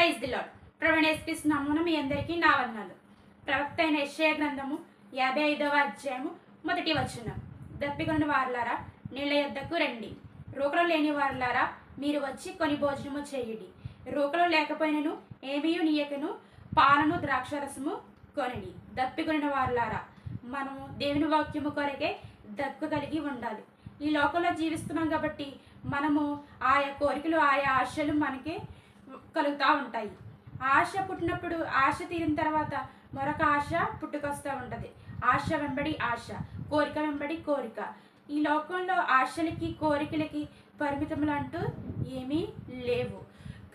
Praise the lord. ప్రభువైన యేసుక్రీస్తు నామమున మీ అందరికీ నా వందనాలు. ప్రవక్త అయిన యెషయా గ్రంథము 55వ అధ్యాయము 1వ వచనం. దప్పికొన్న వారులారా నీళ్ళ యొద్దకు రండి, రోకలు లేని వారులారా మీరు వచ్చి కొని భోజనము చేయుడి. రోకలు లేకపోయినను ఏమీయు నీయకను పాలను ద్రాక్షరసము కొనిడి. దప్పికొనిన వారులారా మనము దేవుని వాక్యము కొరకే దప్పు కలిగి ఉండాలి. ఈ లోకంలో జీవిస్తున్నాం కాబట్టి మనము ఆయా కోరికలు ఆయా ఆశలు మనకి కలుగుతూ ఉంటాయి. ఆశ పుట్టినప్పుడు ఆశ తీరిన తర్వాత మరొక ఆశ పుట్టుకొస్తూ ఉంటుంది. ఆశ వెంబడి ఆశ, కోరిక వెంబడి కోరిక. ఈ లోకంలో ఆశలకి కోరికలకి పరిమితములు అంటూ ఏమీ లేవు.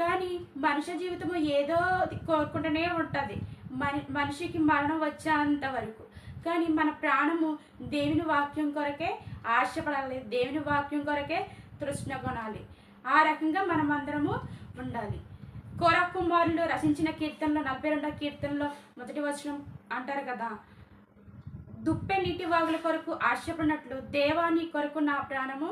కానీ మనిషి జీవితము ఏదో కోరుకుంటూనే ఉంటుంది, మనిషికి మరణం వచ్చేంత వరకు. కానీ మన ప్రాణము దేవుని వాక్యం కొరకే ఆశపడాలి, దేవుని వాక్యం కొరకే తృష్ణ కొనాలి. ఆ రకంగా మనమందరము ఉండాలి. కోరా కుమారులు రచించిన కీర్తనలో 42వ కీర్తనలో 1వ వచనం అంటారు కదా, దుప్పే నీటి వాగుల కొరకు ఆశపడినట్లు దేవాని కొరకు నా ప్రాణము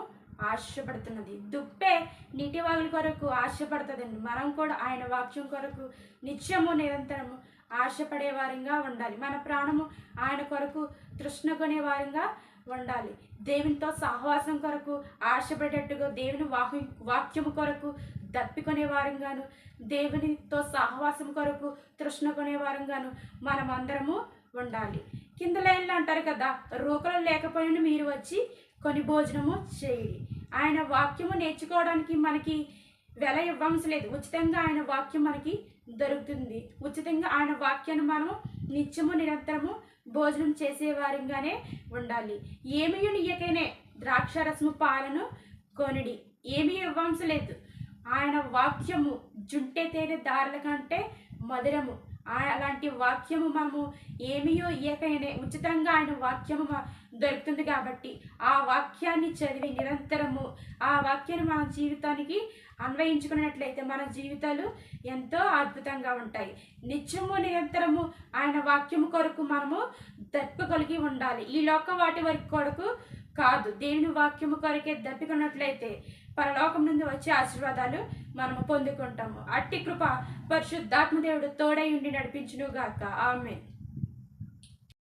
ఆశపడుతున్నది. దుప్పే నీటి వాగుల కొరకు ఆశపడుతుందండి. మనం కూడా ఆయన వాక్యం కొరకు నిత్యము నిరంతరము ఆశపడే వారంగా ఉండాలి. మన ప్రాణము ఆయన కొరకు తృష్ణ కొనే వారంగా ఉండాలి. దేవునితో సహవాసం కొరకు ఆశపడేటట్టుగా దేవుని వాక్యము కొరకు దప్పికొనే వారంగాను, దేవునితో సహవాసం కొరకు తృష్ణ కొనే వారంగాను మనమందరము ఉండాలి. కింద లైన్లో అంటారు కదా, రోకలు లేకపోయినా మీరు వచ్చి కొని భోజనము చేయండి. ఆయన వాక్యము నేర్చుకోవడానికి మనకి వెల ఇవ్వవలసి లేదు. ఉచితంగా ఆయన వాక్యం మనకి దొరుకుతుంది. ఉచితంగా ఆయన వాక్యాన్ని మనము నిత్యము నిరంతరము భోజనం చేసేవారంగానే ఉండాలి. ఏమీ నీయకనే ద్రాక్షరసము పాలను కొనిడి. ఏమీ ఇవ్వవలసి లేదు. ఆయన వాక్యము జుంటే తేనె దారుల కంటే మధురము. అలాంటి వాక్యము మనము ఏమీయో ఇయ్యకనే ఉచితంగా ఆయన వాక్యము దొరుకుతుంది. కాబట్టి ఆ వాక్యాన్ని చదివి నిరంతరము ఆ వాక్యాన్ని మన జీవితానికి అన్వయించుకున్నట్లయితే మన జీవితాలు ఎంతో అద్భుతంగా ఉంటాయి. నిత్యము నిరంతరము ఆయన వాక్యము కొరకు మనము దప్పు కలిగి ఉండాలి. ఈ లోక వాటి వరకు కొరకు కాదు, దేవుని వాక్యము కొరకే దప్పికొన్నట్లయితే పరలోకం నుండి వచ్చే ఆశీర్వాదాలు మనము పొందుకుంటాము. అట్టి కృప పరిశుద్ధాత్మ దేవుడు తోడై ఉండి నడిపించును గాక. ఆమేన్.